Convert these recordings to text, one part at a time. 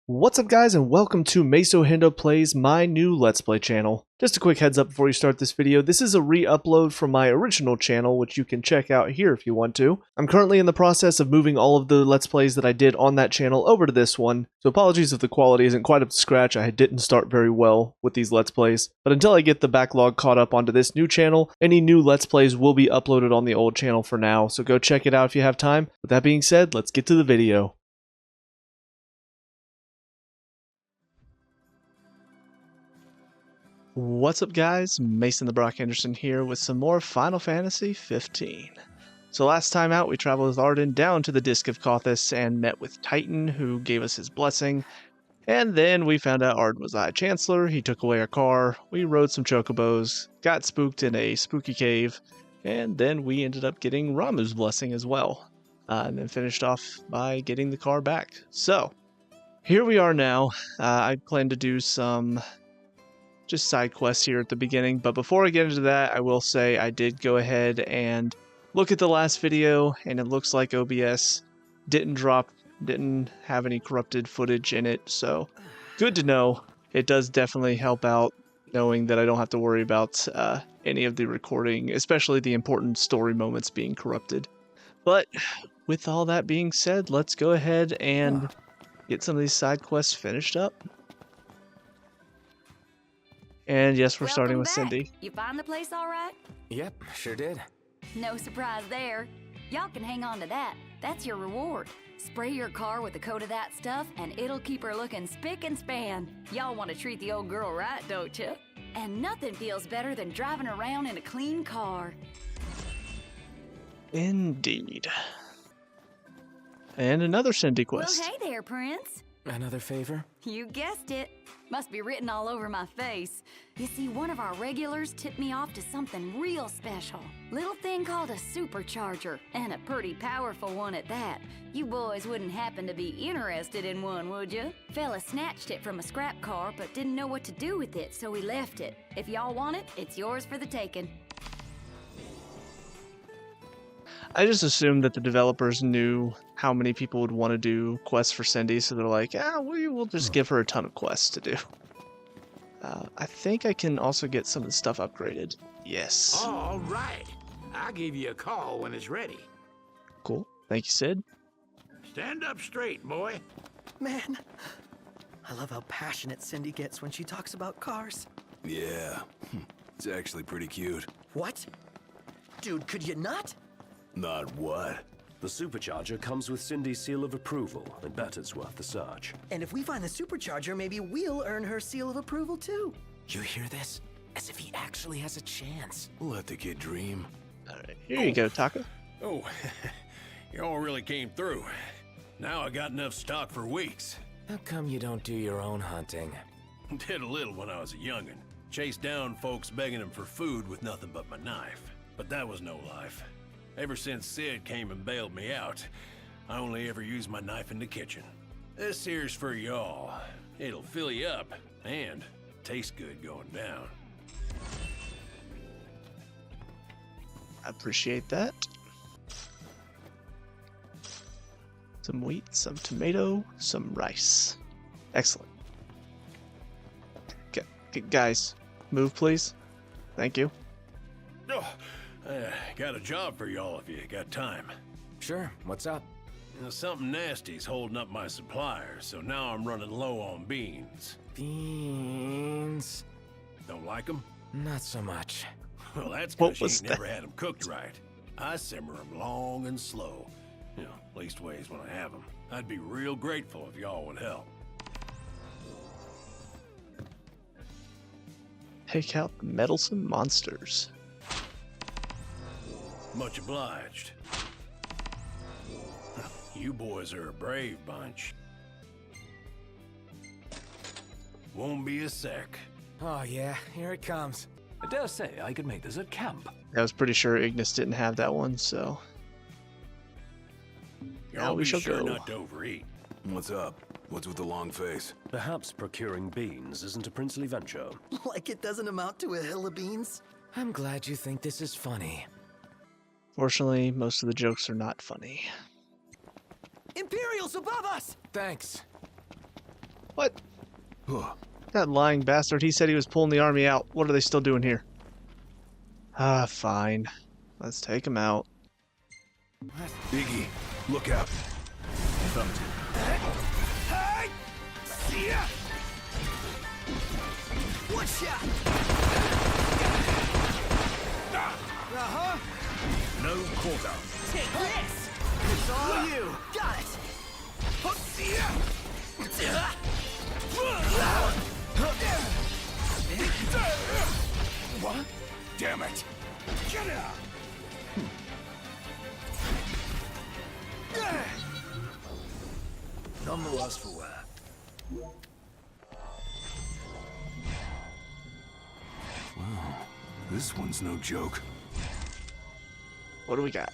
What's up guys and welcome to Meso Hendo Plays, my new Let's Play channel. Just a quick heads up before you start this video, this is a re-upload from my original channel which you can check out here if you want to. I'm currently in the process of moving all of the Let's Plays that I did on that channel over to this one, so apologies if the quality isn't quite up to scratch. I didn't start very well with these Let's Plays, but until I get the backlog caught up onto this new channel, any new Let's Plays will be uploaded on the old channel for now, so go check it out if you have time. With that being said, let's get to the video. What's up guys, Mason the Brock Anderson here with some more Final Fantasy 15. So last time out we traveled with Arden down to the Disc of Kothis and met with Titan who gave us his blessing. And then we found out Arden was the High Chancellor, he took away our car, we rode some chocobos, got spooked in a spooky cave, and then we ended up getting Ramuh's blessing as well. And then finished off by getting the car back. So, here we are now. I plan to do some just side quests here at the beginning, but before I get into that, I will say I did go ahead and look at the last video, and it looks like OBS didn't have any corrupted footage in it, so good to know. It does definitely help out knowing that I don't have to worry about any of the recording, especially the important story moments being corrupted. But with all that being said, let's go ahead and get some of these side quests finished up. And yes, we're starting with Cindy. You find the place all right? Yep, sure did. No surprise there. Y'all can hang on to that. That's your reward. Spray your car with a coat of that stuff, and it'll keep her looking spick and span. Y'all want to treat the old girl right, don't you? And nothing feels better than driving around in a clean car. Indeed. And another Cindy quest. Well, hey there, Prince. Another favor? You guessed it. Must be written all over my face. You see, one of our regulars tipped me off to something real special. Little thing called a supercharger, and a pretty powerful one at that. You boys wouldn't happen to be interested in one, would you? Fella snatched it from a scrap car, but didn't know what to do with it, so he left it. If y'all want it, it's yours for the taking. I just assumed that the developers knew how many people would want to do quests for Cindy, so they're like, we will just give her a ton of quests to do. I think I can also get some of the stuff upgraded. Yes. All right. I'll give you a call when it's ready. Cool. Thank you, Sid. Stand up straight, boy. Man, I love how passionate Cindy gets when she talks about cars. Yeah, it's actually pretty cute. What? Dude, could you not? Not what? The supercharger comes with Cindy's seal of approval. I bet it's worth the search. And if we find the supercharger, maybe we'll earn her seal of approval too. You hear this? As if he actually has a chance. Let the kid dream. Alright, here you go, Taka. Oh, y'all really came through. Now I got enough stock for weeks. How come you don't do your own hunting? Did a little when I was a youngin'. Chased down folks begging them for food with nothing but my knife. But that was no life. Ever since Sid came and bailed me out, I only ever use my knife in the kitchen. This here's for y'all. It'll fill you up and taste good going down. I appreciate that. Some wheat, some tomato, some rice. Excellent. Okay, guys, move please. Thank you. Oh, got a job for y'all if you got time. Sure, what's up? Something nasty's holding up my suppliers, so now I'm running low on beans. Beans? Don't like them? Not so much. Well, that's What because you was ain't never that? had them cooked right. I simmer them long and slow. You know, leastways when I have them. I'd be real grateful if y'all would help. Take out the meddlesome monsters. Much obliged. You boys are a brave bunch. Won't be a sec. Oh yeah, here it comes. I dare say I could make this at camp. I was pretty sure Ignis didn't have that one, so now Y'all we be shall sure go. not to overeat. What's up? What's with the long face? Perhaps procuring beans isn't a princely venture. Like it doesn't amount to a hill of beans? I'm glad you think this is funny. Fortunately, most of the jokes are not funny. Imperials above us! Thanks. What? Huh. That lying bastard, he said he was pulling the army out. What are they still doing here? Ah, fine. Let's take him out. Iggy, look out. One shot! No quarter. Take this! It's all you! Got it! What? Damn it. Get out! None the worse for wear. Wow, this one's no joke. What do we got?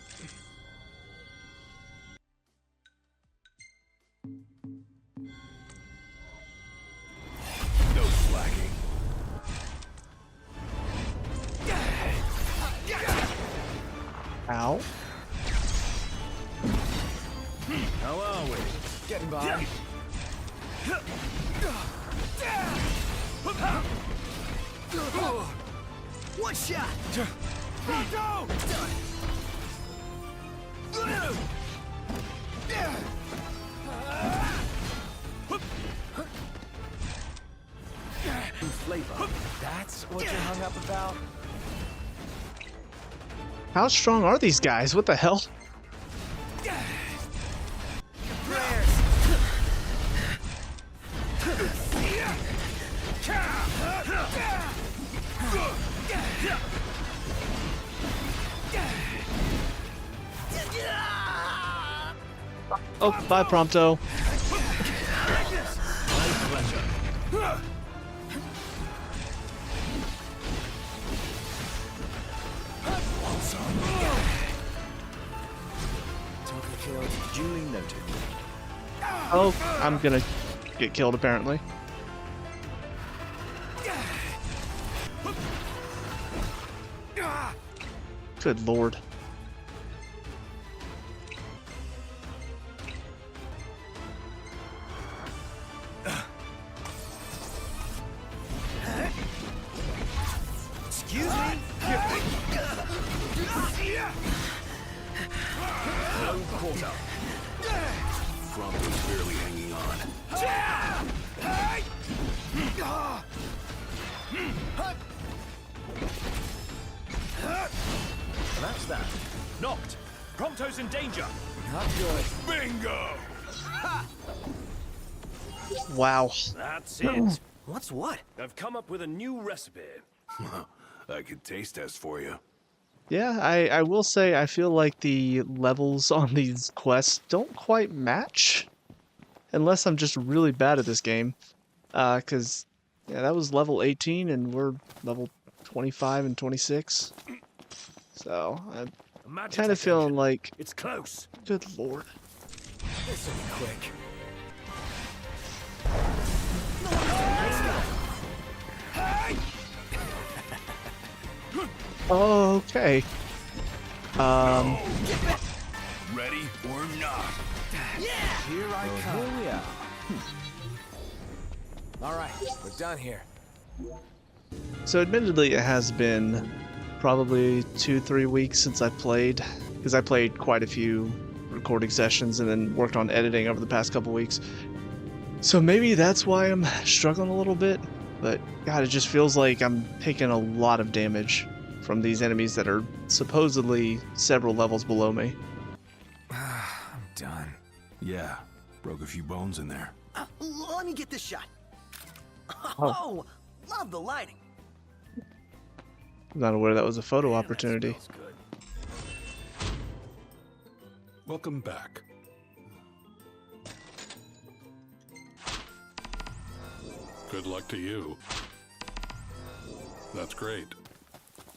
No slacking. Ow. How are we? Getting by. One shot! Flavor. That's what you're hung up about? How strong are these guys? What the hell? Oh, bye, Prompto. Target killed. Duly noted. Oh, I'm gonna get killed apparently. Good lord. Excuse me? No quarter. Prompto's barely hanging on. And that's that. Knocked. Prompto's in danger. Not good. Bingo! Wow. That's it. What's what? I've come up with a new recipe. I could taste test for you. Yeah, I will say I feel like the levels on these quests don't quite match. Unless I'm just really bad at this game. Because, yeah, that was level 18 and we're level 25 and 26. So, I'm kind of feeling like, It's close. good lord. This'll be quick. Okay. Ready or not? Here I come. Here we are. All right, we're done here. So admittedly it has been probably 2-3 weeks since I played, because I played quite a few recording sessions and then worked on editing over the past couple weeks. So maybe that's why I'm struggling a little bit, but god, it just feels like I'm taking a lot of damage from these enemies that are supposedly several levels below me. I'm done. Yeah, broke a few bones in there. Let me get this shot. Oh, love the lighting. I'm not aware that was a photo opportunity. Smells good. Welcome back. Good luck to you. That's great.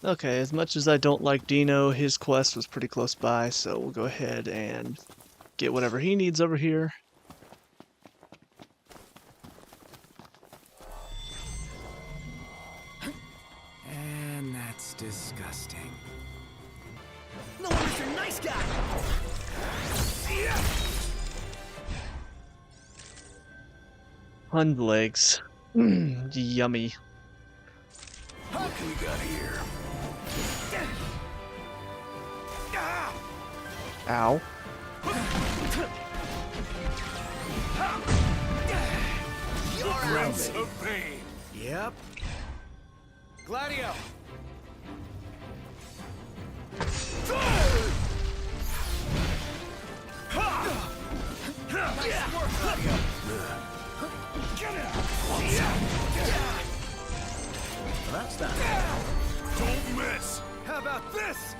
Okay, as much as I don't like Dino, his quest was pretty close by, so we'll go ahead and get whatever he needs over here. And that's disgusting. No wonder you're a nice guy. Pund legs. Yummy. What we got here? Ow. Prince of Pain. Yep. Gladio! That's that. Don't miss. How about this?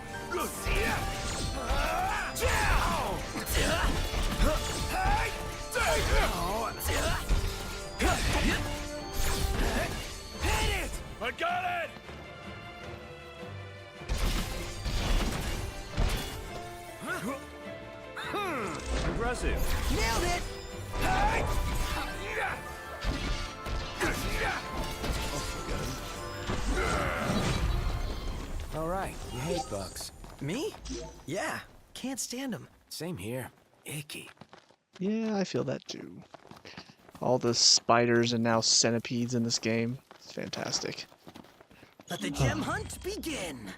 Hit it! I got it! Impressive. Nailed it! All right, you hate bugs. Me? Yeah. Can't stand them. Same here. Icky. Yeah, I feel that too. All the spiders and now centipedes in this game. It's fantastic. Let the gem hunt begin.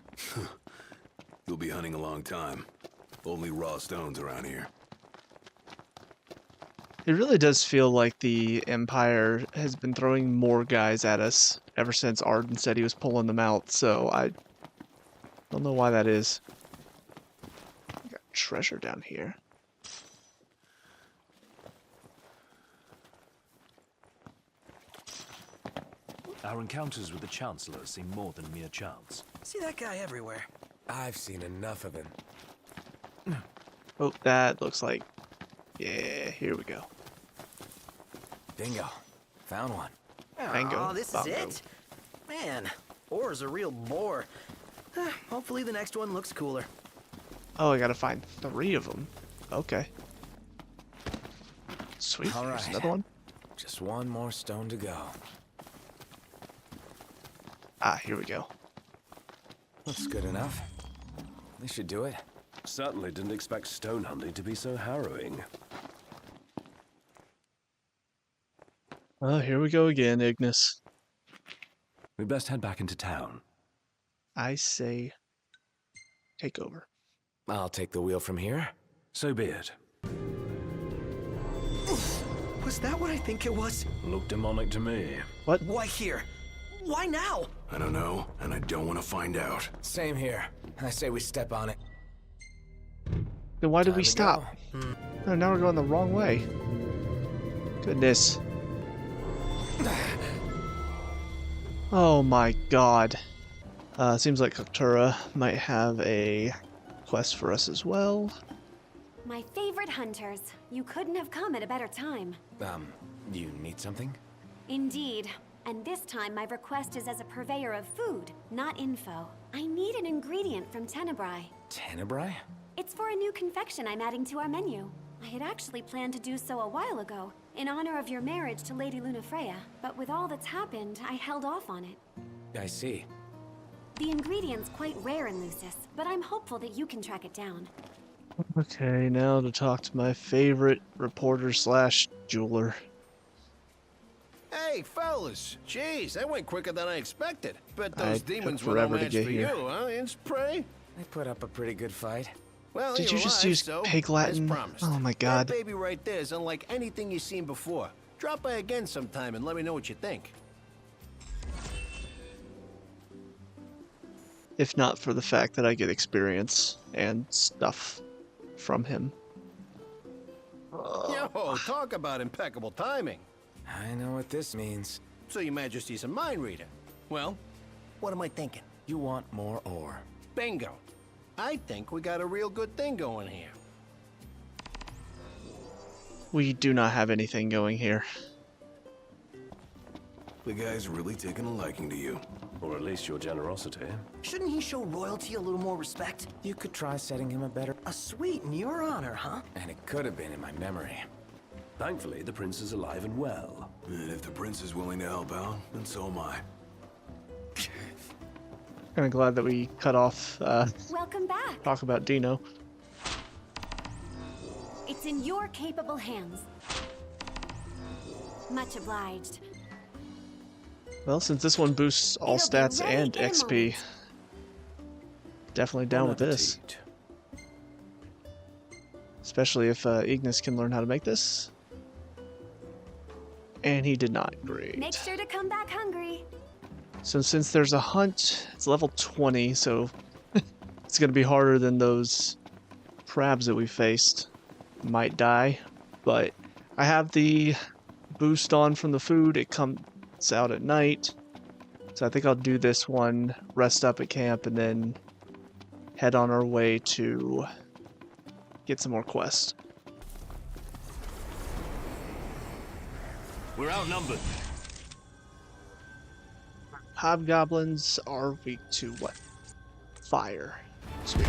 You'll be hunting a long time. Only raw stones around here. It really does feel like the Empire has been throwing more guys at us ever since Arden said he was pulling them out, so I don't know why that is. Got treasure down here. Our encounters with the Chancellor seem more than mere chance. See that guy everywhere. I've seen enough of him. Oh, that looks like... Yeah, here we go. Bingo. Found one. Bingo. Oh, this Bongo. is it? Man, Ore's a real bore. Hopefully the next one looks cooler. Oh, I gotta find 3 of them. Okay. Sweet, All there's right. another one. Just one more stone to go. Ah, here we go. Looks good enough. This should do it. Certainly didn't expect stone hunting to be so harrowing. Oh, here we go again, Ignis. We best head back into town. I say, take over. I'll take the wheel from here. So be it. Was that what I think it was? Looked demonic to me. Why here? Why now? I don't know, and I don't want to find out. Same here. I say we step on it. Then why did Time we to stop? go. Oh, now we're going the wrong way. Goodness. Oh my god. Seems like Koktura might have a quest for us as well. My favorite hunters. You couldn't have come at a better time. You need something? Indeed. And this time my request is as a purveyor of food, not info. I need an ingredient from Tenebrae. Tenebrae? It's for a new confection I'm adding to our menu. I had actually planned to do so a while ago, in honor of your marriage to Lady Lunafreya. But with all that's happened, I held off on it. I see. The ingredient's quite rare in Lucis, but I'm hopeful that you can track it down. Okay, now to talk to my favorite reporter slash jeweler. Hey, fellas. Jeez, that went quicker than I expected. Bet I those took demons were no forever to match get for here. you, huh, Inch Prey? They put up a pretty good fight. Well, Did you're you just alive, use so, pig Latin? As promised. Oh my god. That baby right there is unlike anything you've seen before. Drop by again sometime and let me know what you think. If not for the fact that I get experience and stuff from him. Yo, talk about impeccable timing. I know what this means. So your Majesty's a mind reader. Well, what am I thinking? You want more ore. Bingo. I think we got a real good thing going here. We do not have anything going here. The guy's really taking a liking to you. Or at least your generosity. Shouldn't he show royalty a little more respect? You could try setting him a better... A suite in your honor, huh? And it could have been in my memory. Thankfully, the prince is alive and well. And if the prince is willing to help out, then so am I. Kind of glad that we cut off Welcome back. talk about Dino. It's in your capable hands. Much obliged. Well, since this one boosts all It'll be stats ready and in a XP, moment. definitely down Bon with this. appetit. Especially if Ignis can learn how to make this. And he did not. Great. Make sure to come back hungry. So since there's a hunt, it's level 20, so it's going to be harder than those crabs that we faced. Might die, but I have the boost on from the food. It comes out at night. So I think I'll do this one, rest up at camp, and then head on our way to get some more quests. We're outnumbered. Hobgoblins are weak to what? Fire. Sweet.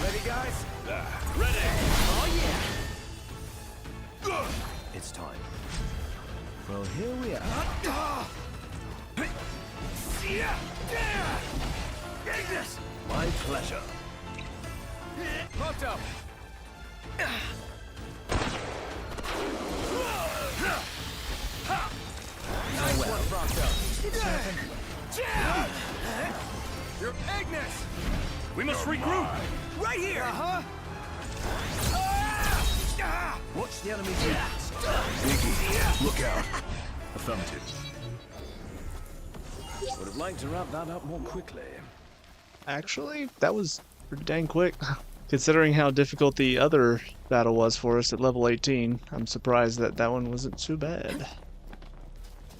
Ready, guys? Ready! It's time. Well, here we are. My pleasure. Locked up. Nice one, Bronco. You're Ignis! We must regroup! Right here! Uh-huh. Watch the enemy's units. Iggy, look out. Affirmative. Would have liked to wrap that up more quickly. Actually, that was pretty dang quick. Considering how difficult the other battle was for us at level 18, I'm surprised that that one wasn't too bad.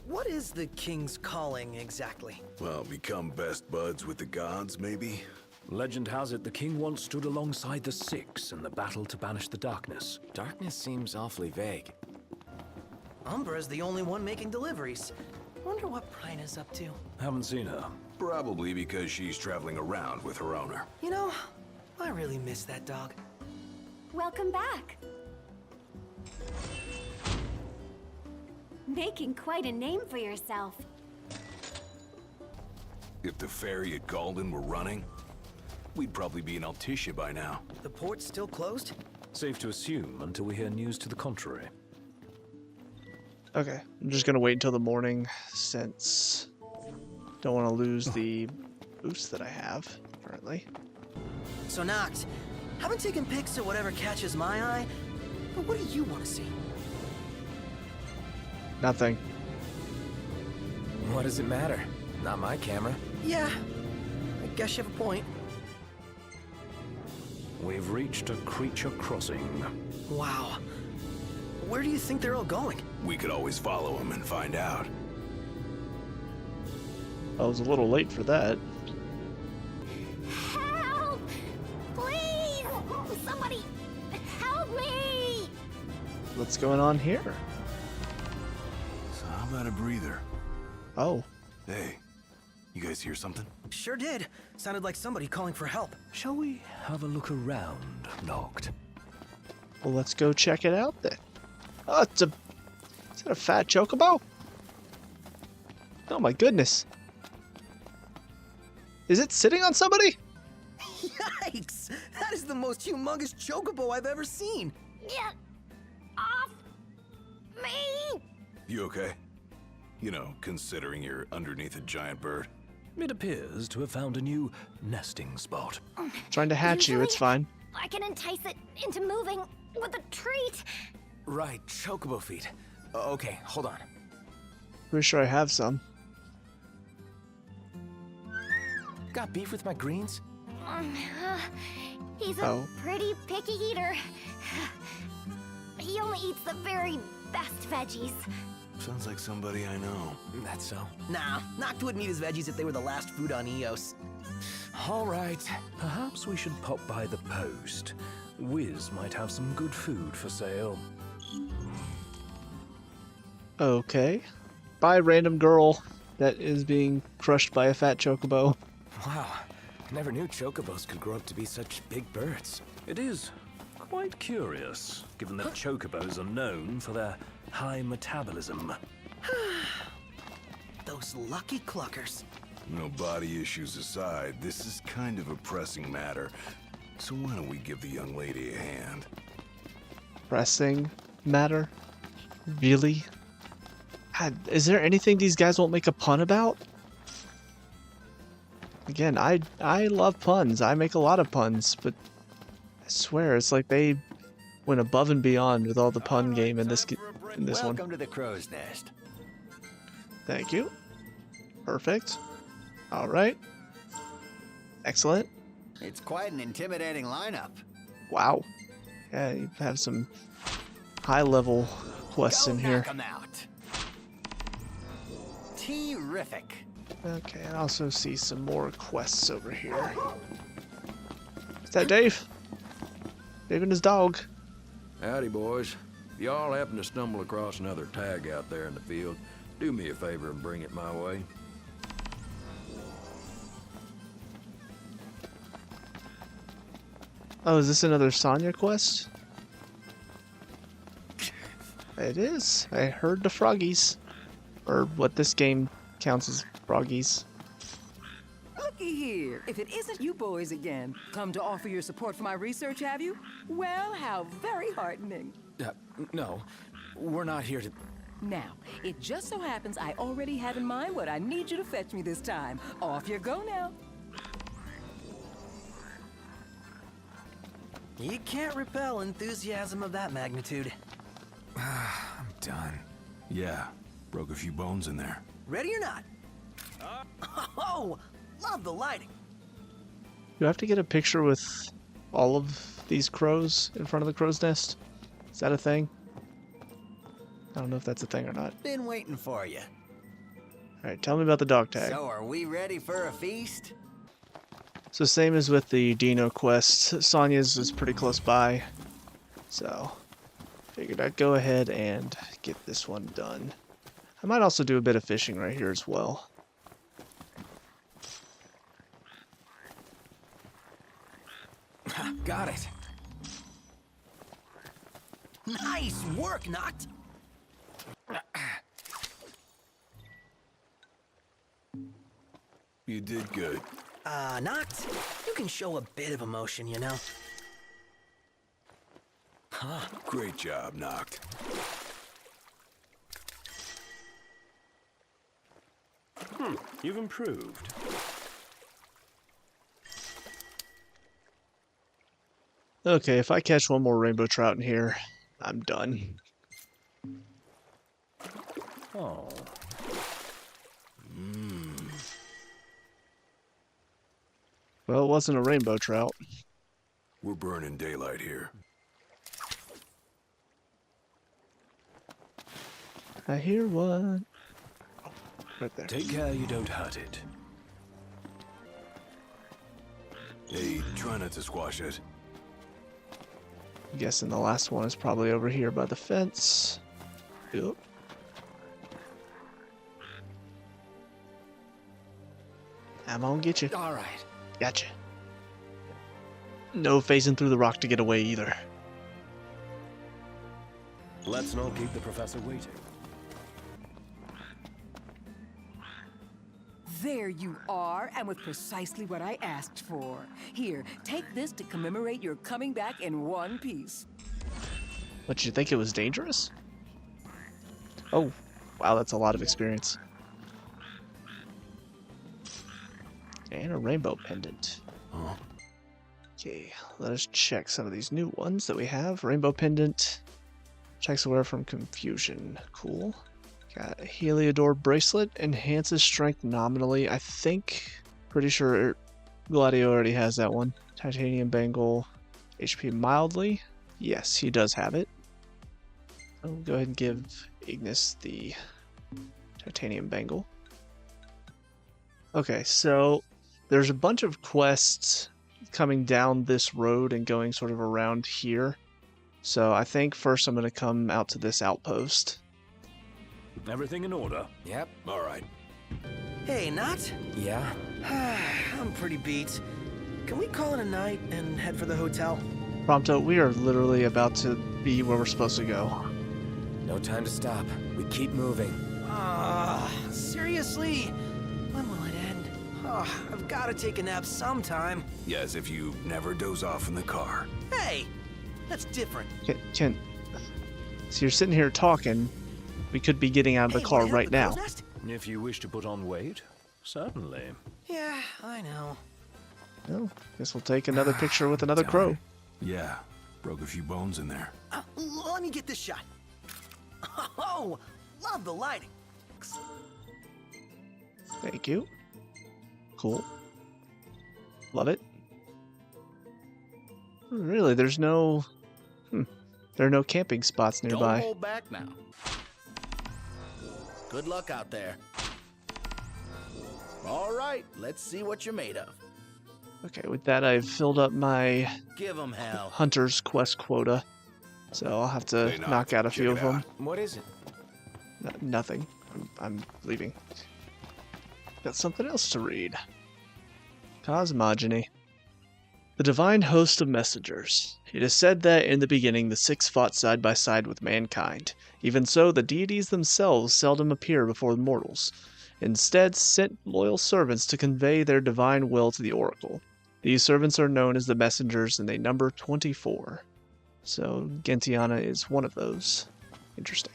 What is the King's calling exactly? Well, become best buds with the gods, maybe? Legend has it the king once stood alongside the Six in the battle to banish the darkness. Darkness seems awfully vague. Umbra's the only one making deliveries. Wonder what Prina's up to. Haven't seen her. Probably because she's traveling around with her owner. You know, I really miss that dog. Welcome back. Making quite a name for yourself. If the ferry at Galden were running, we'd probably be in Altissia by now. The port's still closed? Safe to assume until we hear news to the contrary. Okay, I'm just gonna wait until the morning since don't want to lose the boost that I have currently. So Noct, haven't taken pics of whatever catches my eye, but what do you want to see? Nothing. What does it matter? Not my camera. Yeah, I guess you have a point. We've reached a creature crossing. Wow. Where do you think they're all going? We could always follow him and find out. I was a little late for that. Help! Please! Somebody help me! What's going on here? So how about a breather? Oh, Hey, you guys hear something? Sure did. Sounded like somebody calling for help. Shall we have a look around, Noct? well, let's go check it out then. Oh, is that a fat chocobo? Oh my goodness. Is it sitting on somebody? Yikes! That is the most humongous chocobo I've ever seen. Get off me! You okay? You know, considering you're underneath a giant bird. It appears to have found a new nesting spot. Trying to hatch you, it's fine. I can entice it into moving with a treat. Right, chocobo feet. Okay, hold on. Pretty sure I have some. Got beef with my greens? He's a Oh. pretty picky eater. He only eats the very best veggies. Sounds like somebody I know. That's so. Nah, Noct would eat his veggies if they were the last food on Eos. All right. Perhaps we should pop by the post. Wiz might have some good food for sale. Okay. Bye, random girl that is being crushed by a fat chocobo. Wow. Never knew chocobos could grow up to be such big birds. It is quite curious, given that chocobos are known for their high metabolism. The Those lucky cluckers. No, body issues aside, this is kind of a pressing matter. So why don't we give the young lady a hand? Pressing matter? Really? God, is there anything these guys won't make a pun about? Again, I love puns. I make a lot of puns, but I swear it's like they went above and beyond with all the pun game in this one. Welcome to the Crow's Nest. Thank you. Perfect. All right. Excellent. It's quite an intimidating lineup. Wow. Yeah, you have some high-level quests in here. Knock 'em out. Terrific. Okay, I also see some more quests over here. Is that Dave? Dave and his dog. Howdy, boys. If y'all happen to stumble across another tag out there in the field, do me a favor and bring it my way. Oh, is this another Sonya quest? It is. I heard the froggies. Or what this game counts as froggies. Looky here. If it isn't you boys again, come to offer your support for my research, have you? Well, how very heartening. No, we're not here to... Now, it just so happens I already have in mind what I need you to fetch me this time. Off you go now. You can't repel enthusiasm of that magnitude. I'm done. Yeah, broke a few bones in there. Ready or not? Oh, love the lighting. You have to get a picture with all of these crows in front of the crow's nest? Is that a thing? I don't know if that's a thing or not. Been waiting for you. Alright, tell me about the dog tag. So are we ready for a feast? So same as with the Dino quest, Sonya's is pretty close by. So, figured I'd go ahead and get this one done. I might also do a bit of fishing right here as well. Got it. Nice work, Noct. You did good. Noct, you can show a bit of emotion, you know? Huh. Great job, Noct. You've improved. Okay, if I catch one more rainbow trout in here, I'm done. Oh. Well, it wasn't a rainbow trout. We're burning daylight here. I hear one. Oh, right there. Take care you don't hurt it. Hey, try not to squash it. I'm guessing the last one is probably over here by the fence. Yep. I'm gonna get you. All right. Gotcha. No phasing through the rock to get away either. Let's not keep the professor waiting. There you are, and with precisely what I asked for. Here, take this to commemorate your coming back in one piece. What, you think it was dangerous? Oh, wow, that's a lot of experience. And a rainbow pendant. Huh? Okay, let us check some of these new ones that we have. Rainbow pendant. Checks away from confusion. Cool. Got a Heliodor bracelet. Enhances strength nominally. I think, pretty sure Gladio already has that one. Titanium bangle. HP mildly. Yes, he does have it. I'll go ahead and give Ignis the titanium bangle. Okay, so there's a bunch of quests coming down this road and going sort of around here. So I think first I'm going to come out to this outpost. Everything in order? Yep. All right. Hey, Noct? Yeah? I'm pretty beat. Can we call it a night and head for the hotel? Prompto, we are literally about to be where we're supposed to go. No time to stop. We keep moving. Seriously? seriously? When will it end? Oh, I've got to take a nap sometime. Yeah, as if you never doze off in the car. Hey, that's different. So you're sitting here talking. We could be getting out of the car right now. If you wish to put on weight, certainly. Yeah, I know. Well, guess we'll take another picture with another crow. Yeah, broke a few bones in there. Let me get this shot. Oh, love the lighting. Thank you. Cool. Love it. Really, there's no... There are no camping spots nearby. Don't hold back now. Good luck out there. All right, let's see what you're made of. Okay, with that, I've filled up my Give 'em hell. Hunter's Quest quota. So I'll have to knock out a few of them. What is it? Nothing. I'm leaving. Got something else to read. Cosmogony. The divine host of messengers. It is said that in the beginning the six fought side by side with mankind. Even so, the deities themselves seldom appear before mortals. Instead, sent loyal servants to convey their divine will to the oracle. These servants are known as the messengers, and they number 24. So Gentiana is one of those. Interesting.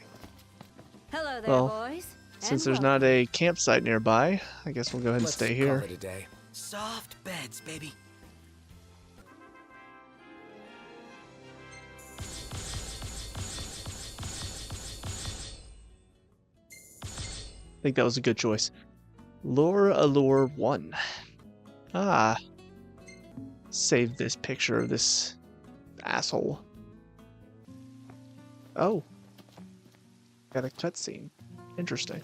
Hello there, Well, boys. since there's not a campsite nearby, I guess we'll go ahead and stay here. Call it a day. Soft beds, baby. I think that was a good choice. Lure Allure 1. Ah. Save this picture of this asshole. Oh. Got a cutscene. Interesting.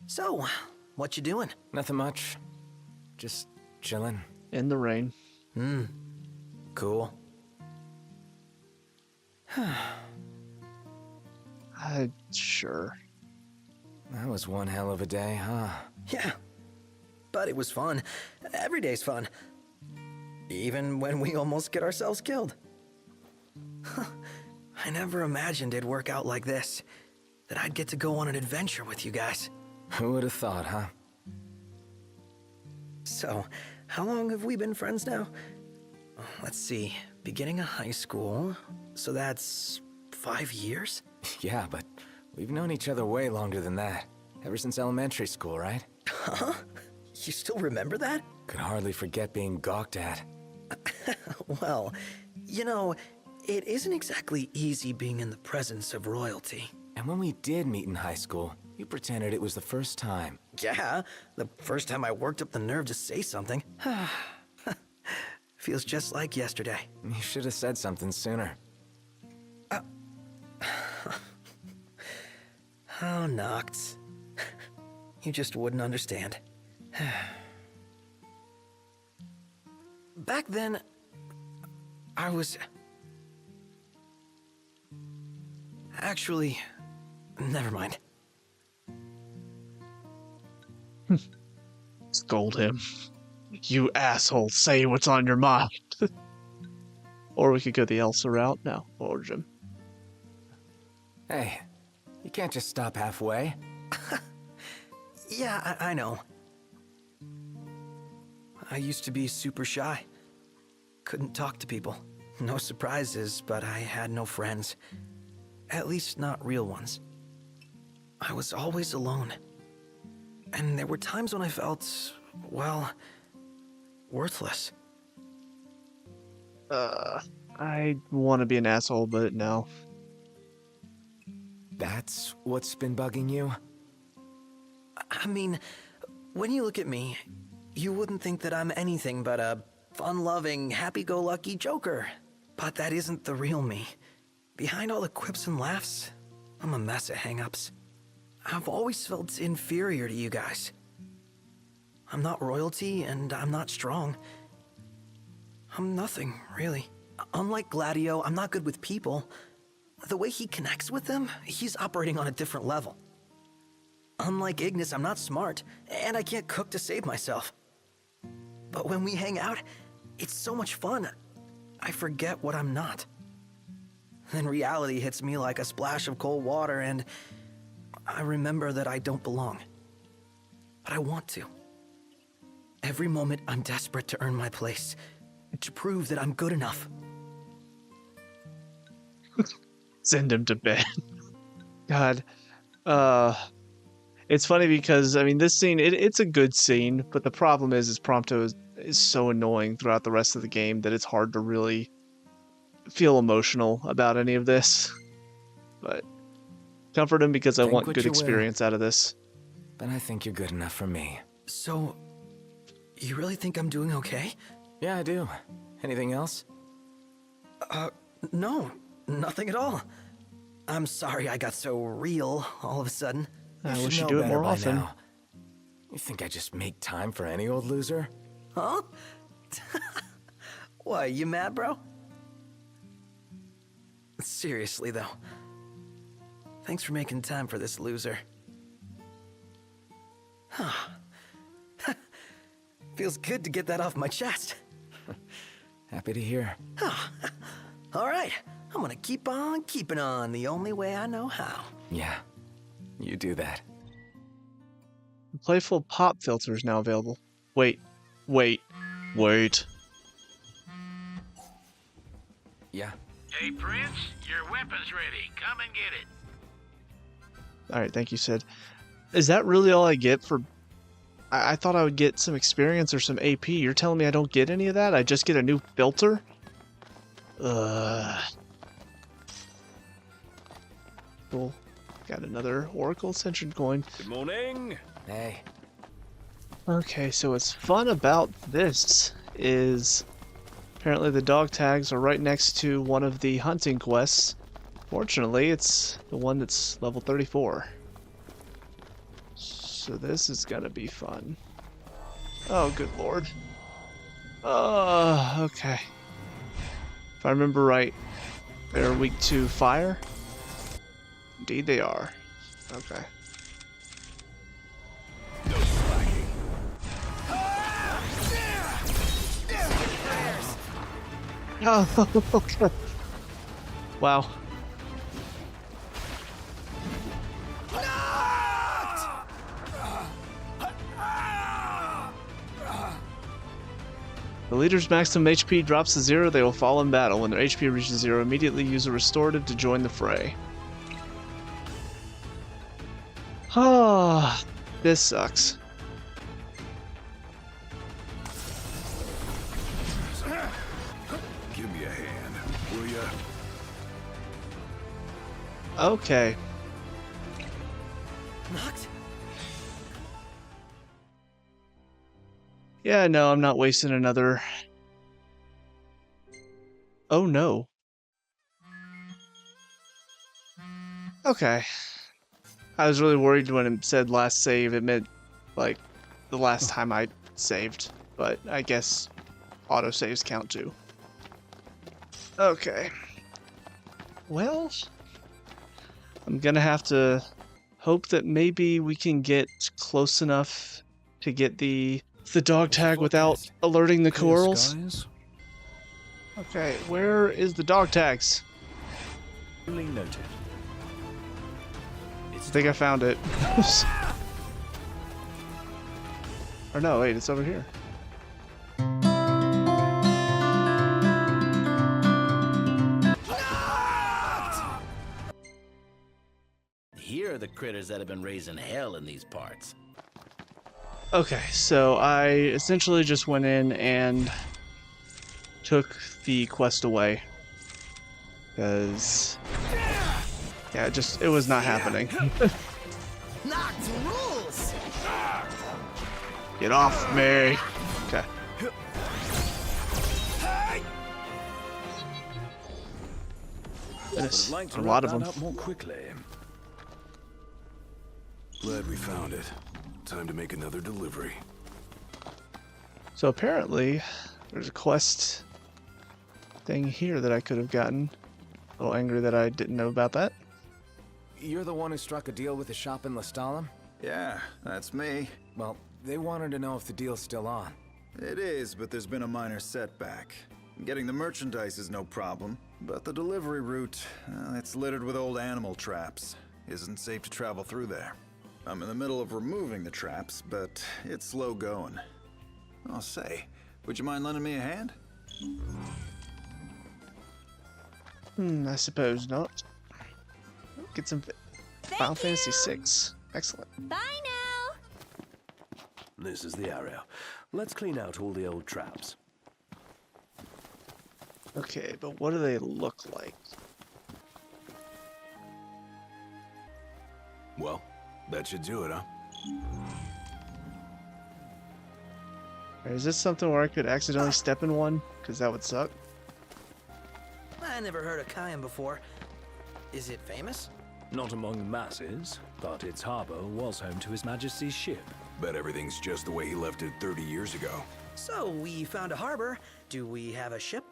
So, what you doing? Nothing much. Just chilling. In the rain. Cool. Sure. That was one hell of a day, huh? Yeah, but it was fun. Every day's fun. Even when we almost get ourselves killed. I never imagined it'd work out like this. That I'd get to go on an adventure with you guys. Who would have thought, huh? So, how long have we been friends now? Let's see, beginning of high school, so that's 5 years? Yeah, but we've known each other way longer than that. Ever since elementary school, right? Huh? You still remember that? Could hardly forget being gawked at. Well, you know, it isn't exactly easy being in the presence of royalty. And when we did meet in high school, you pretended it was the first time. Yeah, the first time I worked up the nerve to say something. Feels just like yesterday. You should have said something sooner. Oh, Noct. You just wouldn't understand. Back then, I was... Actually, never mind. Scold him. You asshole, say what's on your mind. Or we could go the Elsa route. No, Origin. Hey, you can't just stop halfway. Yeah, I know. I used to be super shy. Couldn't talk to people. No surprises, but I had no friends. At least not real ones. I was always alone. And there were times when I felt, well, worthless. I want to be an asshole, but no. That's what's been bugging you? I mean, when you look at me, you wouldn't think that I'm anything but a fun-loving, happy-go-lucky joker. But that isn't the real me. Behind all the quips and laughs, I'm a mess of hang-ups. I've always felt inferior to you guys. I'm not royalty, and I'm not strong. I'm nothing, really. Unlike Gladio, I'm not good with people. The way he connects with them, he's operating on a different level. Unlike Ignis, I'm not smart, and I can't cook to save myself. But when we hang out, it's so much fun. I forget what I'm not. Then reality hits me like a splash of cold water, and I remember that I don't belong. But I want to. Every moment I'm desperate to earn my place, to prove that I'm good enough. Send him to bed. God. It's funny because, I mean, this scene, it's a good scene, but the problem is Prompto is so annoying throughout the rest of the game that it's hard to really feel emotional about any of this. But comfort him because I want good experience out of this. But I think you're good enough for me. So, you really think I'm doing okay? Yeah, I do. Anything else? No, nothing at all. I'm sorry I got so real all of a sudden. I wish you'd do it more often. Now. You think I just make time for any old loser? Huh? Why, you mad, bro? Seriously, though. Thanks for making time for this loser. Feels good to get that off my chest. Happy to hear. All right, I'm gonna keep on keeping on the only way I know how. Yeah, you do that. The Playful Pop filter is now available. Wait. Yeah. Hey, Prince, your weapon's ready. Come and get it. Alright, thank you, Sid. Is that really all I get for... I thought I would get some experience or some AP. You're telling me I don't get any of that? I just get a new filter? Cool. Got another Oracle Ascension coin. Good morning. Hey. Okay, so what's fun about this is apparently the dog tags are right next to one of the hunting quests. Fortunately, it's the one that's level 34. So this is gonna be fun. Oh, good lord. Okay. If I remember right, they're weak to fire? Indeed they are. Okay. Oh, okay. Wow. The leader's maximum HP drops to 0, they will fall in battle. When their HP reaches 0, immediately use a restorative to join the fray. Ah, this sucks. Give me a hand, will ya? Okay. Knocked? Yeah, no, I'm not wasting another... Oh no. Okay. I was really worried when it said last save, it meant, like, the last time I saved. But I guess autosaves count too. Okay. Well, I'm gonna have to hope that maybe we can get close enough to get the dog tag without alerting the corals. Okay, where is the dog tags? Noted. I think I found it. Or no, wait, it's over here. Here are the critters that have been raising hell in these parts. Okay, so I essentially just went in and took the quest away. Because... yeah, it was not happening. Knocked rules! Get off me! Okay. There's a lot of them. More quickly. Glad we found it. Time to make another delivery. So apparently, there's a quest thing here that I could have gotten. A little angry that I didn't know about that. You're the one who struck a deal with the shop in Lestalem? Yeah, that's me. Well, they wanted to know if the deal's still on. It is, but there's been a minor setback. Getting the merchandise is no problem. but the delivery route, it's littered with old animal traps. Isn't safe to travel through there. I'm in the middle of removing the traps, but it's slow going. I'll say, would you mind lending me a hand? I suppose not. Get some Final Fantasy VI. Excellent. Bye now! This is the area. Let's clean out all the old traps. Okay, but what do they look like? Well, that should do it, huh? Is this something where I could accidentally step in one? Because that would suck. I never heard of Kayan before. Is it famous? Not among masses, but its harbor was home to His Majesty's ship. Bet everything's just the way he left it 30 years ago. So, we found a harbor. Do we have a ship?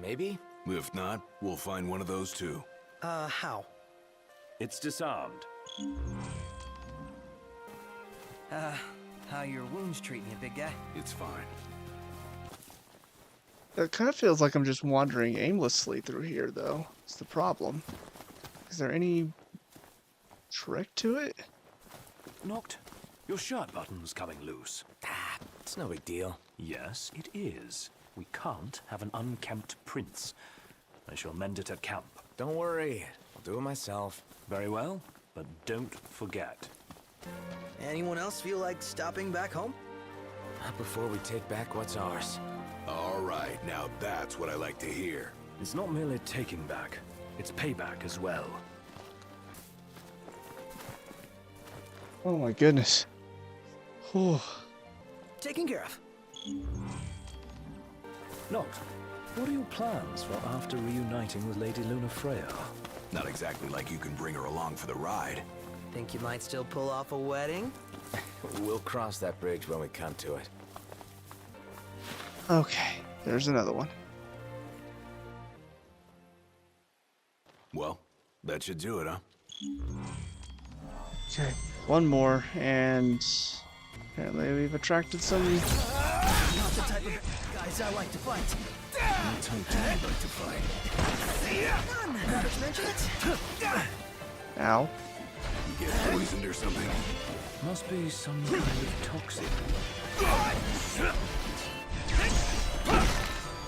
Maybe? If not, we'll find one of those too. How? It's disarmed. How your wounds treating you, big guy? It's fine. It kind of feels like I'm just wandering aimlessly through here, though. It's the problem. Is there any trick to it? Noct, your shirt button's coming loose. It's no big deal. Yes, it is. We can't have an unkempt prince. I shall mend it at camp. Don't worry. I'll do it myself. Very well, but don't forget. Anyone else feel like stopping back home? Not before we take back what's ours. All right, now that's what I like to hear. It's not merely taking back. It's payback as well. Oh my goodness. Whew. Taken care of. Noct, what are your plans for after reuniting with Lady Lunafreya? Not exactly like you can bring her along for the ride. Think you might still pull off a wedding? We'll cross that bridge when we come to it. Okay, there's another one. Well, that should do it, huh? Okay, one more, and apparently we've attracted some... Not the type of guys I like to fight. What type do you like to fight? Come on, not to mention it. Ow. You get poisoned or something? Must be some kind of toxic.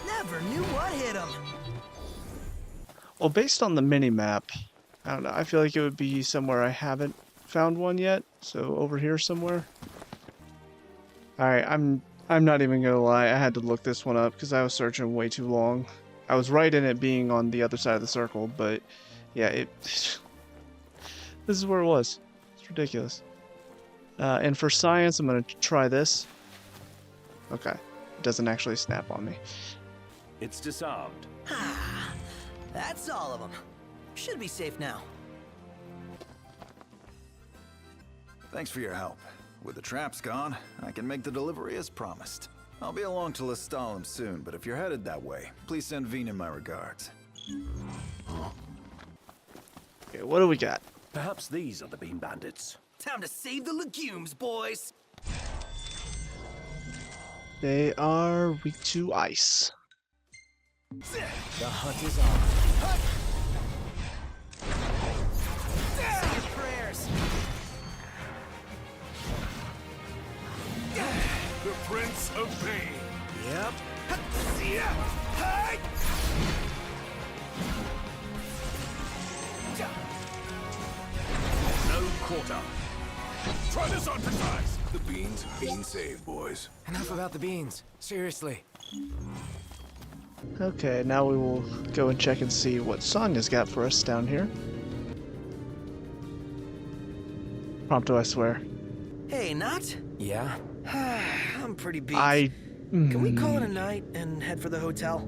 Never knew what hit him. Well, based on the mini-map, I don't know, I feel like it would be somewhere I haven't found one yet, so over here somewhere. Alright, I'm not even gonna lie, I had to look this one up because I was searching way too long. I was right in it being on the other side of the circle, but yeah, this is where it was. It's ridiculous. And for science, I'm gonna try this. Okay, it doesn't actually snap on me. It's disarmed. That's all of them. Should be safe now. Thanks for your help. With the traps gone, I can make the delivery as promised. I'll be along to Lestalem soon, but if you're headed that way, please send Vina my regards. Okay, what do we got? Perhaps these are the Bean Bandits. Time to save the legumes, boys. They are weak to ice. The hunt is on. Say your prayers. The Prince of Pain. Yep. No quarter. Try this on for size. The beans have been saved, boys. Enough about the beans. Seriously. Okay, now we will go and check and see what Sonya's got for us down here. Prompto, I swear. Hey, Not? Yeah? I'm pretty beat. Can we call it a night and head for the hotel?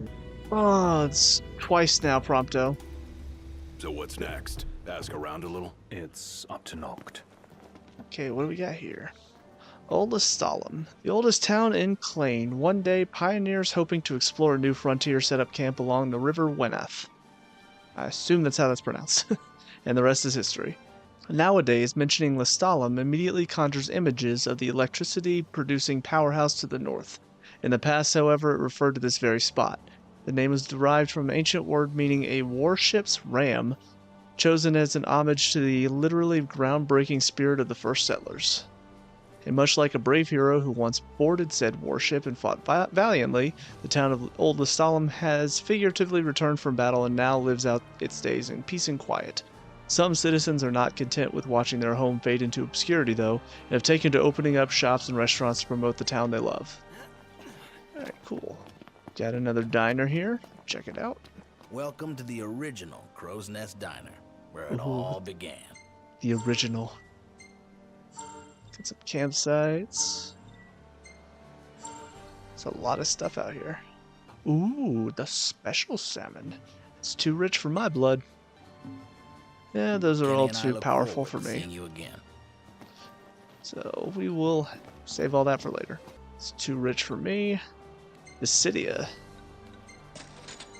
Oh, it's twice now, Prompto. So what's next? Ask around a little? It's up to Noct. Okay, what do we got here? Old Lestalem, the oldest town in Clane. One day, pioneers hoping to explore a new frontier set up camp along the River Weneth. I assume that's how that's pronounced. And the rest is history. Nowadays, mentioning Lestalem immediately conjures images of the electricity-producing powerhouse to the north. In the past, however, it referred to this very spot. The name was derived from an ancient word meaning a warship's ram, chosen as an homage to the literally groundbreaking spirit of the first settlers. And much like a brave hero who once boarded said warship and fought valiantly, the town of Old Lestalem has figuratively returned from battle and now lives out its days in peace and quiet. Some citizens are not content with watching their home fade into obscurity, though, and have taken to opening up shops and restaurants to promote the town they love. Alright, cool. Got another diner here. Check it out. Welcome to the original Crow's Nest Diner, where it all began. The original. Got some campsites. There's a lot of stuff out here. Ooh, the special salmon. It's too rich for my blood. Yeah, those are all too powerful for me. Seeing you again. So we will save all that for later. It's too rich for me. Dissidia.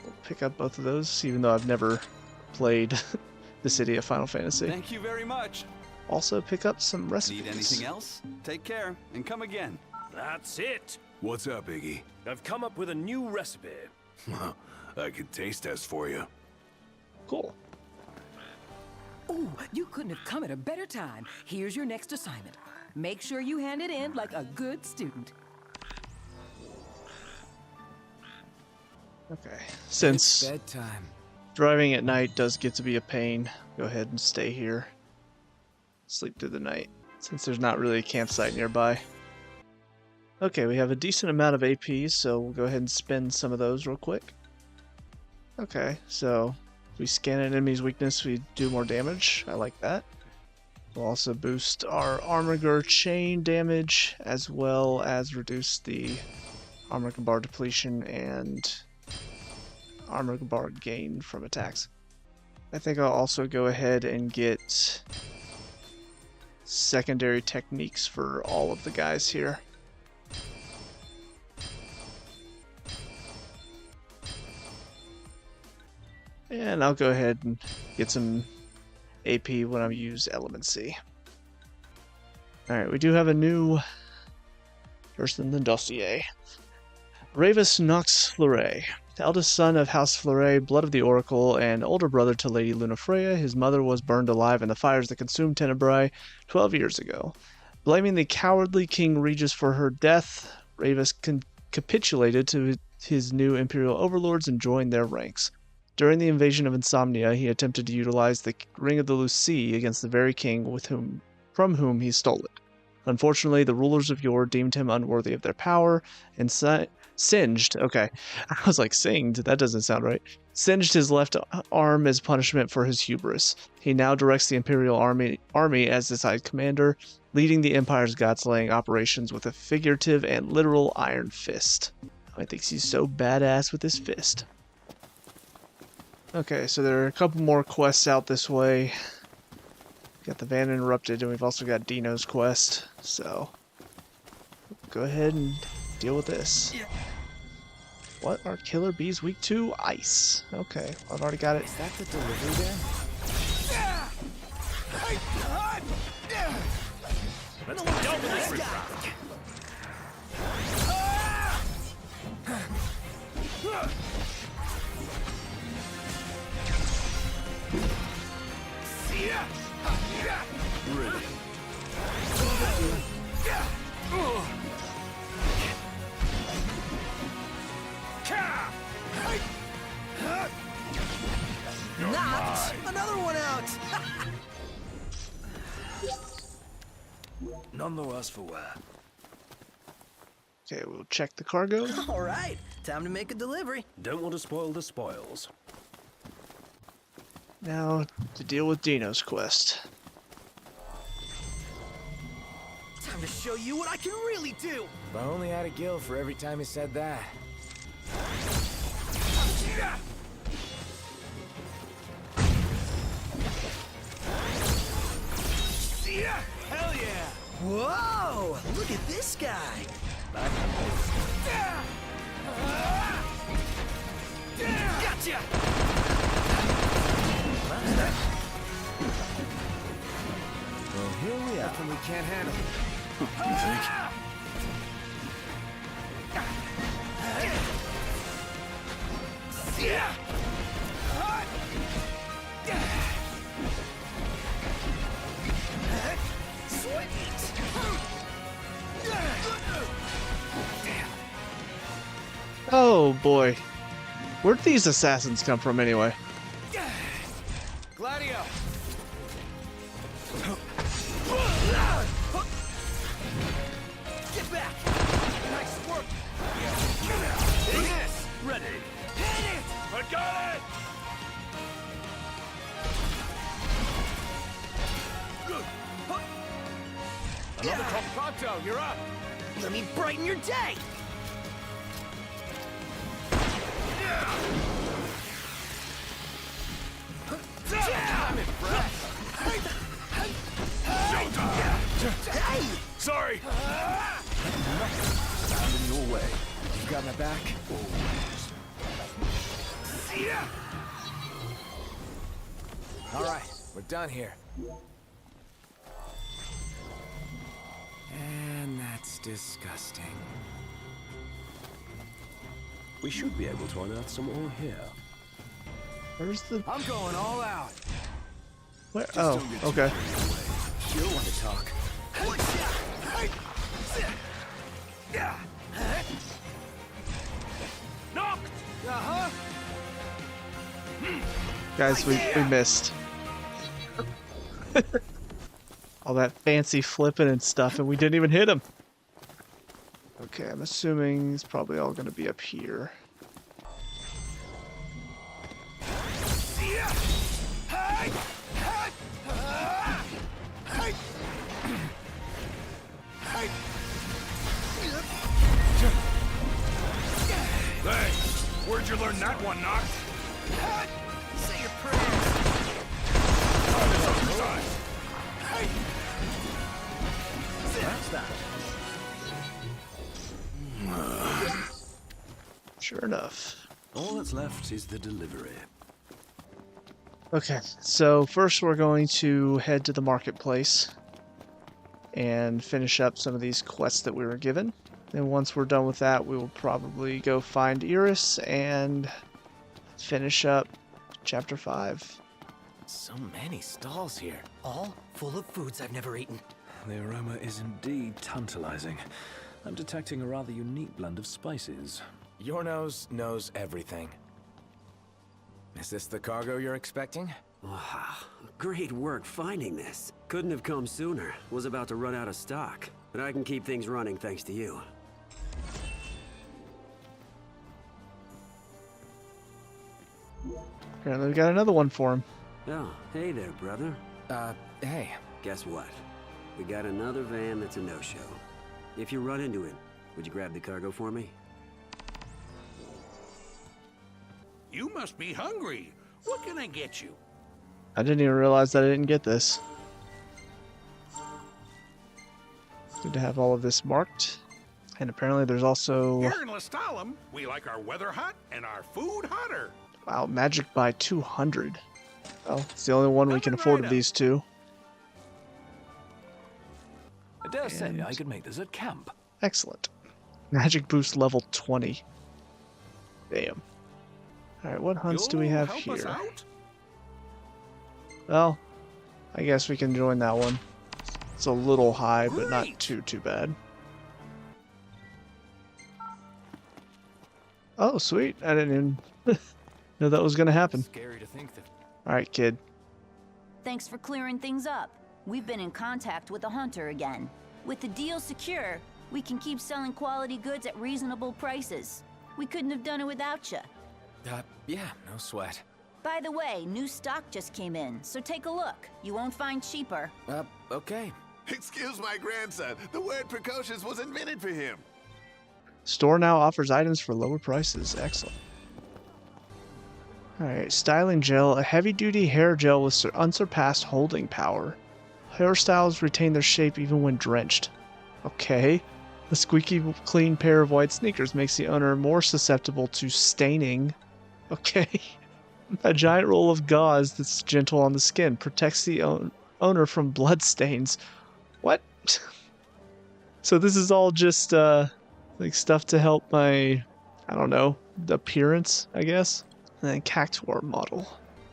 We'll pick up both of those, even though I've never played Dissidia Final Fantasy. Thank you very much. Also pick up some recipes. Need anything else? Take care and come again. That's it. What's up, Iggy? I've come up with a new recipe. I could taste test for you. Cool. Ooh, you couldn't have come at a better time. Here's your next assignment. Make sure you hand it in like a good student. Okay. Since it's bedtime. Driving at night does get to be a pain, go ahead and stay here. Sleep through the night, since there's not really a campsite nearby. Okay, we have a decent amount of AP, so we'll go ahead and spend some of those real quick. Okay, so if we scan an enemy's weakness, we do more damage. I like that. We'll also boost our Armiger chain damage, as well as reduce the Armiger bar depletion and Armiger bar gain from attacks. I think I'll also go ahead and get secondary techniques for all of the guys here. And I'll go ahead and get some AP when I use Element C. Alright, we do have a new person in the dossier. Ravus Nox Fleuret. The eldest son of House Fleuret, blood of the Oracle, and older brother to Lady Lunafreya, his mother was burned alive in the fires that consumed Tenebrae 12 years ago. Blaming the cowardly King Regis for her death, Ravus capitulated to his new imperial overlords and joined their ranks. During the invasion of Insomnia, he attempted to utilize the Ring of the Lucie against the very king from whom he stole it. Unfortunately, the rulers of Yore deemed him unworthy of their power and singed. Okay, I was like, singed? That doesn't sound right. Singed his left arm as punishment for his hubris. He now directs the Imperial Army as its High Commander, leading the Empire's god-slaying operations with a figurative and literal iron fist. I think he's so badass with his fist. Okay, so there are a couple more quests out this way. Got the Van Interrupted, and we've also got Dino's quest, so go ahead and deal with this. What are Killer Bees weak to? Ice. Okay, I've already got it. Is that the delivery there? Let's double this round. Really? Knocked! Another one out! None the worse for wear. Okay, we'll check the cargo. Alright, time to make a delivery. Don't want to spoil the spoils. Now, to deal with Dino's quest. Time to show you what I can really do! If I only had a gill for every time he said that. Hell yeah! Whoa! Look at this guy! Gotcha! Well, here we are. Nothing we can't handle. You think? Oh boy. Where'd these assassins come from anyway? Gladio! Get back! Nice work! Yes! Ready! Hit it! I got it! Another Pronto, you're up! Let me brighten your day! I'm impressed! Hey! Sorry! I'm in your way. You got my back? Alright, we're done here. And that's disgusting. We should be able to unearth some ore here. Where's the... I'm going all out. Where? Oh, okay. You'll want to talk. Knocked! Uh-huh. Guys, we missed. All that fancy flipping and stuff, and we didn't even hit him. Okay, I'm assuming it's probably all going to be up here. Thanks. Where'd you learn that one, Noct? Say your prayers. That's that. Sure enough. All that's left is the delivery. Okay, so first we're going to head to the marketplace and finish up some of these quests that we were given. And once we're done with that, we will probably go find Iris and finish up Chapter 5. So many stalls here, all full of foods I've never eaten. The aroma is indeed tantalizing. I'm detecting a rather unique blend of spices. Your nose knows everything. Is this the cargo you're expecting? Wow, great work finding this. Couldn't have come sooner. Was about to run out of stock. But I can keep things running thanks to you. Apparently we got another one for him. Oh, hey there, brother. Hey. Guess what? We got another van that's a no-show. If you run into it, would you grab the cargo for me? You must be hungry. What can I get you? I didn't even realize that I didn't get this. Good to have all of this marked. And apparently there's also... Here in Lestalem, we like our weather hot and our food hotter. Wow, magic by 200. Well, it's the only one we can afford of these two. I dare say I could make this at camp. Excellent. Magic boost level 20. Damn. Alright, what hunts do we have here? Well, I guess we can join that one. It's a little high, but not too bad. Oh, sweet. I didn't even know that was going to happen. Scary to think that... Alright, kid. Thanks for clearing things up. We've been in contact with the hunter again. With the deal secure, we can keep selling quality goods at reasonable prices. We couldn't have done it without you. Yeah, no sweat. By the way, new stock just came in, so take a look. You won't find cheaper. Okay. Excuse my grandson. The word precocious was invented for him. Store now offers items for lower prices. Excellent. Alright, styling gel. A heavy-duty hair gel with unsurpassed holding power. Hairstyles retain their shape even when drenched. Okay. The squeaky clean pair of white sneakers makes the owner more susceptible to staining. Okay. A giant roll of gauze that's gentle on the skin protects the owner from blood stains. What? So this is all just like stuff to help my, I don't know, appearance, I guess. And then Cactuar model.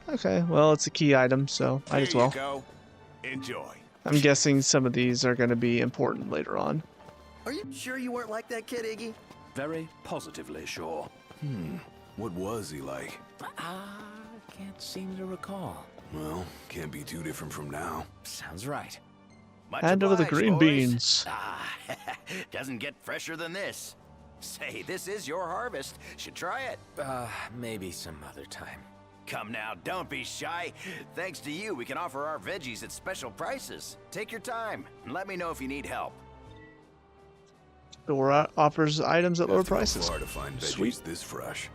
Okay, well, it's a key item, so might as well. Here you go. Enjoy. I'm guessing some of these are going to be important later on. Are you sure you weren't like that kid, Iggy? Very positively sure. What was he like? Can't seem to recall. Well, can't be too different from now. Sounds right. Hand over the green beans. Doesn't get fresher than this. Say, this is your harvest. Should try it. Maybe some other time. Come now, don't be shy. Thanks to you, we can offer our veggies at special prices. Take your time and let me know if you need help. Store offers items at lower Have to go prices. far to find veggies Sweet. this fresh.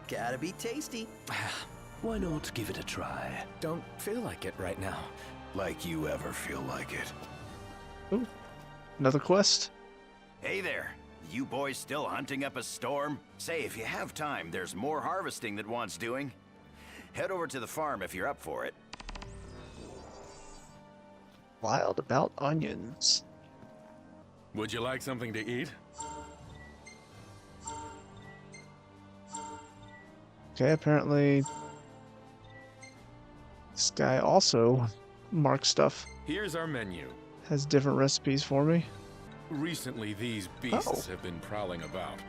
Gotta be tasty. Why not give it a try? Don't feel like it right now. Like you ever feel like it. Ooh, another quest. Hey there. You boys still hunting up a storm? Say, if you have time, there's more harvesting that wants doing. Head over to the farm if you're up for it. Wild about onions. Would you like something to eat? Okay, apparently this guy also marks stuff. Here's our menu. Has different recipes for me. Recently, these beasts have been prowling about.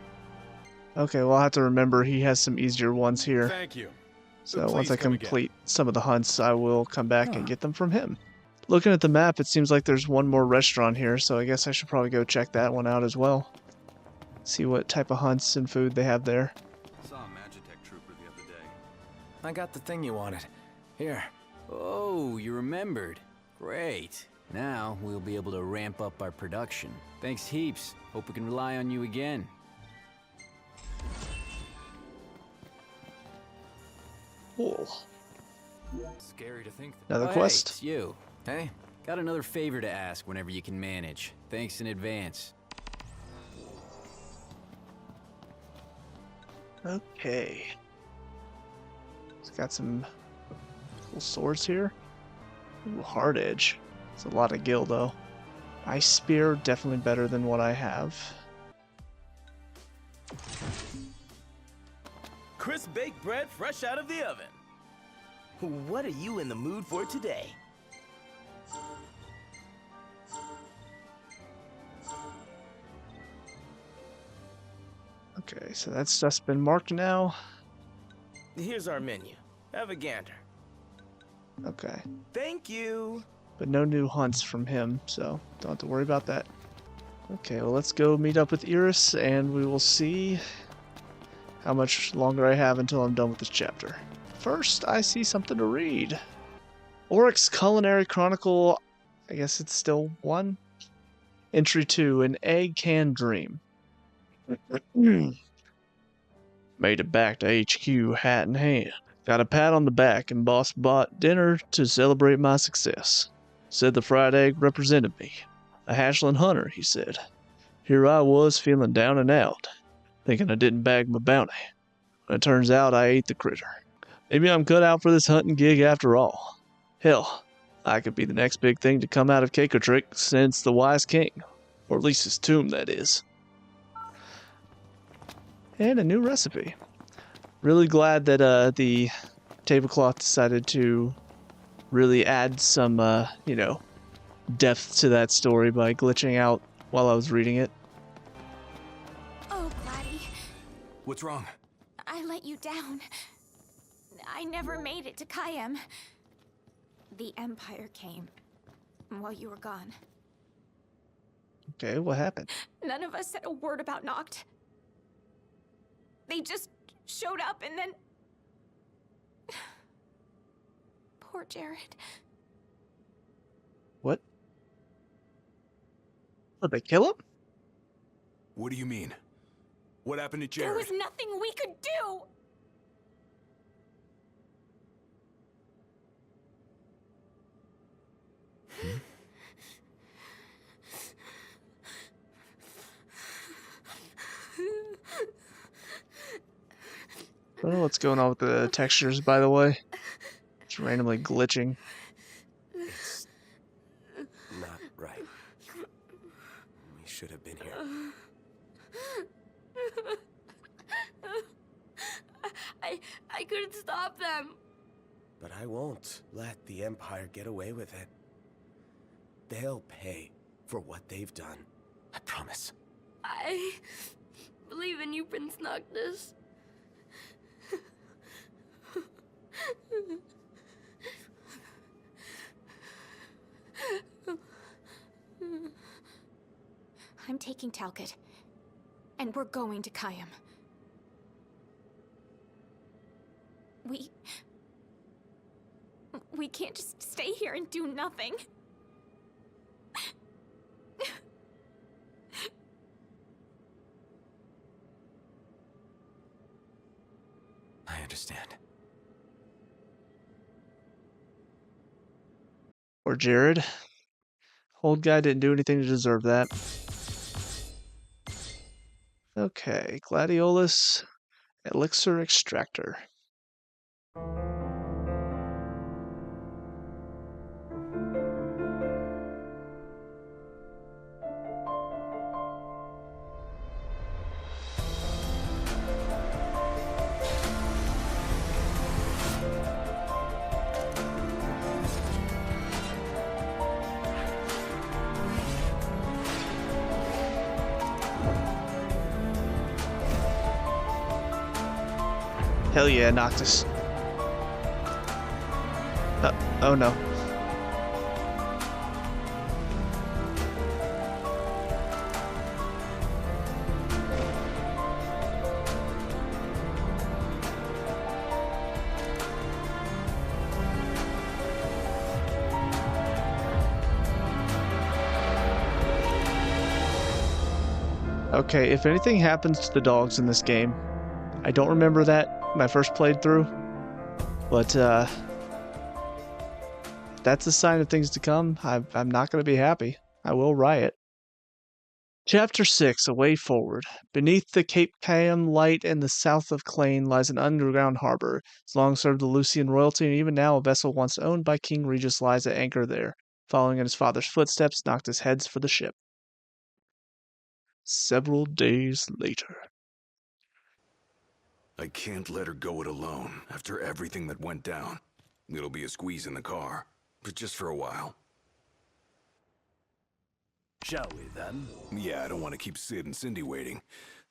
Okay, well, I'll have to remember he has some easier ones here. Thank you. So Please once I come again. complete some of the hunts, I will come back and get them from him. Looking at the map, it seems like there's one more restaurant here, so I guess I should probably go check that one out as well. See what type of hunts and food they have there. Saw a Magitech trooper the other day. I got the thing you wanted. Here. Oh, you remembered. Great. Now we'll be able to ramp up our production. Thanks heaps. Hope we can rely on you again. Cool. Scary to think Another Hey, quest? it's you. Hey, got another favor to ask whenever you can manage. Thanks in advance. Okay. It's got some cool swords here. Ooh, hard edge. It's a lot of gil though. Ice spear, definitely better than what I have. Crisp baked bread fresh out of the oven. What are you in the mood for today? Okay, so that's just been marked now. Here's our menu. Have a gander. Okay. Thank you. But no new hunts from him, so don't have to worry about that. Okay, well, let's go meet up with Iris, and we will see how much longer I have until I'm done with this chapter. First, I see something to read. Oryx Culinary Chronicle, I guess it's still 1. Entry 2, An Egg Can Dream. Made it back to HQ, hat in hand. Got a pat on the back, and boss bought dinner to celebrate my success. Said the fried egg represented me. A hatchling hunter, he said. Here I was feeling down and out, thinking I didn't bag my bounty. But it turns out I ate the critter. Maybe I'm cut out for this hunting gig after all. Hell, I could be the next big thing to come out of Cacotrick since the Wise King. Or at least his tomb, that is. And a new recipe. Really glad that the tablecloth decided to really add some, depth to that story by glitching out while I was reading it. Oh, Gladdy, What's wrong? I let you down. I never made it to Kayem. The Empire came while you were gone. Okay, what happened? None of us said a word about Noct. They just showed up and then... Poor Jared. What? Did they kill him? What do you mean? What happened to There Jared? was nothing we could do! I don't know what's going on with the textures, by the way. It's randomly glitching. It's not right. We should have been here. I stop them. But I won't let the Empire get away with it. They'll pay for what they've done. I promise. I believe in you, Prince Noctis. I'm taking Talcott, and we're going to Kayam. We can't just stay here and do nothing. I understand. Or Jared. Old guy didn't do anything to deserve that. Okay, Gladiolus Elixir Extractor. Hell yeah, Noctis. Oh no. Okay, if anything happens to the dogs in this game, I don't remember that my first playthrough, but that's a sign of things to come. I'm not going to be happy. I will riot. Chapter 6, A Way Forward. Beneath the Cape Kayam light in the south of Clane lies an underground harbor. It's long served the Lucian royalty, and even now a vessel once owned by King Regis lies at anchor there. Following in his father's footsteps, Noctis heads for the ship. Several days later. I can't let her go it alone after everything that went down. It'll be a squeeze in the car, but just for a while. Shall we then? Yeah, I don't want to keep Sid and Cindy waiting.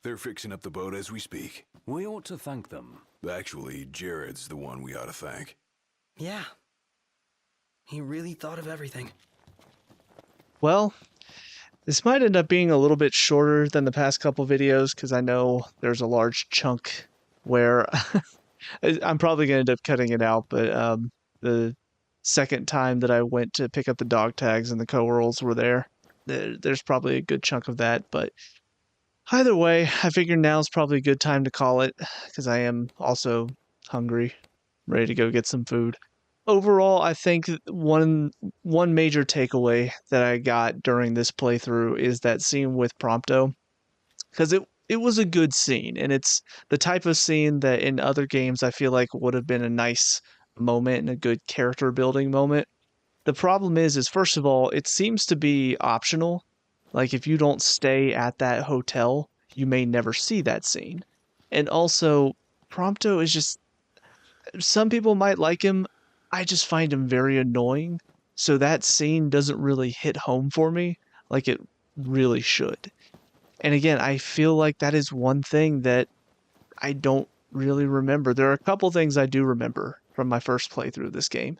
They're fixing up the boat as we speak. We ought to thank them. Actually, Jared's the one we ought to thank. Yeah. He really thought of everything. Well, this might end up being a little bit shorter than the past couple videos because I know there's a large chunk where I'm probably going to end up cutting it out, but the second time that I went to pick up the dog tags and the co-worlds were there's probably a good chunk of that, but either way, I figure now's probably a good time to call it because I am also hungry, ready to go get some food. Overall, I think one major takeaway that I got during this playthrough is that scene with Prompto, because it was a good scene, and it's the type of scene that in other games I feel like would have been a nice moment and a good character building moment. The problem is first of all, it seems to be optional. Like if you don't stay at that hotel, you may never see that scene. And also, Prompto is just, some people might like him. I just find him very annoying. So that scene doesn't really hit home for me like it really should. And again, I feel like that is one thing that I don't really remember. There are a couple things I do remember from my first playthrough of this game.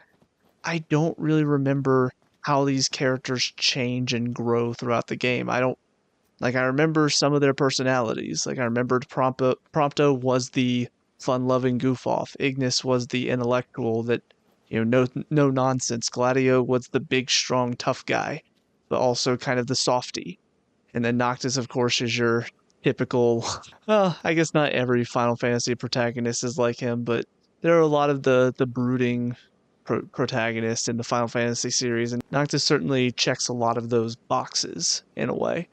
I don't really remember how these characters change and grow throughout the game. I remember some of their personalities. Like I remembered Prompto was the fun-loving goof-off. Ignis was the intellectual that, no nonsense. Gladio was the big, strong, tough guy, but also kind of the softy. And then Noctis, of course, is your typical, well, I guess not every Final Fantasy protagonist is like him, but there are a lot of the brooding protagonists in the Final Fantasy series, and Noctis certainly checks a lot of those boxes in a way.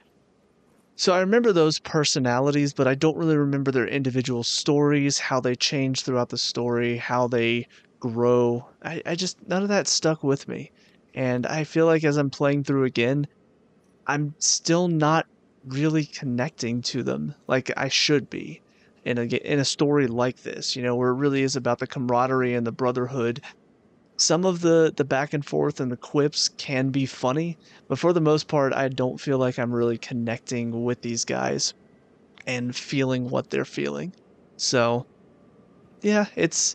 So I remember those personalities, but I don't really remember their individual stories, how they change throughout the story, how they grow. I just, none of that stuck with me. And I feel like as I'm playing through again, I'm still not really connecting to them like I should be. in a story like this, you know, where it really is about the camaraderie and the brotherhood. Some of the back and forth and the quips can be funny, but for the most part, I don't feel like I'm really connecting with these guys and feeling what they're feeling. So, yeah, it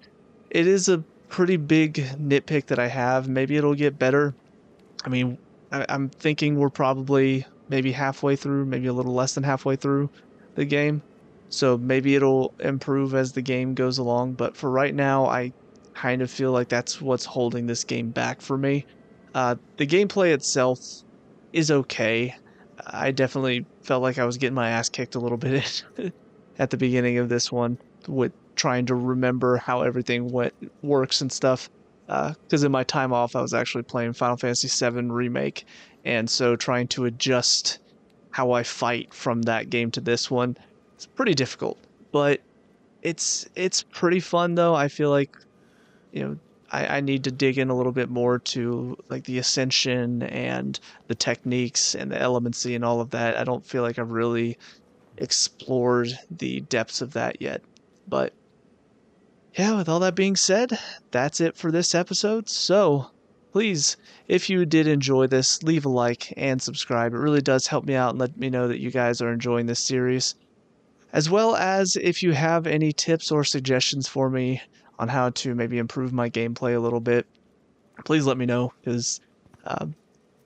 is a pretty big nitpick that I have. Maybe it'll get better. I mean, I'm thinking we're probably maybe halfway through, maybe a little less than halfway through the game. So maybe it'll improve as the game goes along. But for right now, I kind of feel like that's what's holding this game back for me. The gameplay itself is okay. I definitely felt like I was getting my ass kicked a little bit at the beginning of this one with trying to remember how everything works and stuff. Because in my time off, I was actually playing Final Fantasy VII Remake, and so trying to adjust how I fight from that game to this one, it's pretty difficult. But it's pretty fun though. I feel like, you know, I need to dig in a little bit more to like the Ascension and the techniques and the elemency and all of that. I don't feel like I've really explored the depths of that yet. But yeah, with all that being said, that's it for this episode. So please, if you did enjoy this, leave a like and subscribe. It really does help me out and let me know that you guys are enjoying this series. As well as if you have any tips or suggestions for me on how to maybe improve my gameplay a little bit, please let me know, because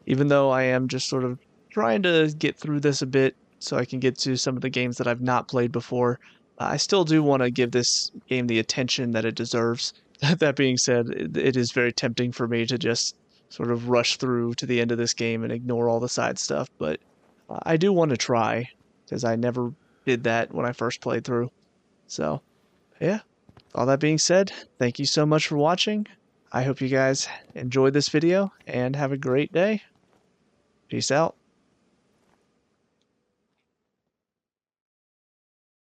even though I am just sort of trying to get through this a bit so I can get to some of the games that I've not played before, I still do want to give this game the attention that it deserves. That being said, it is very tempting for me to just sort of rush through to the end of this game and ignore all the side stuff, but I do want to try, because I never did that when I first played through. So, yeah. All that being said, thank you so much for watching. I hope you guys enjoyed this video and have a great day. Peace out.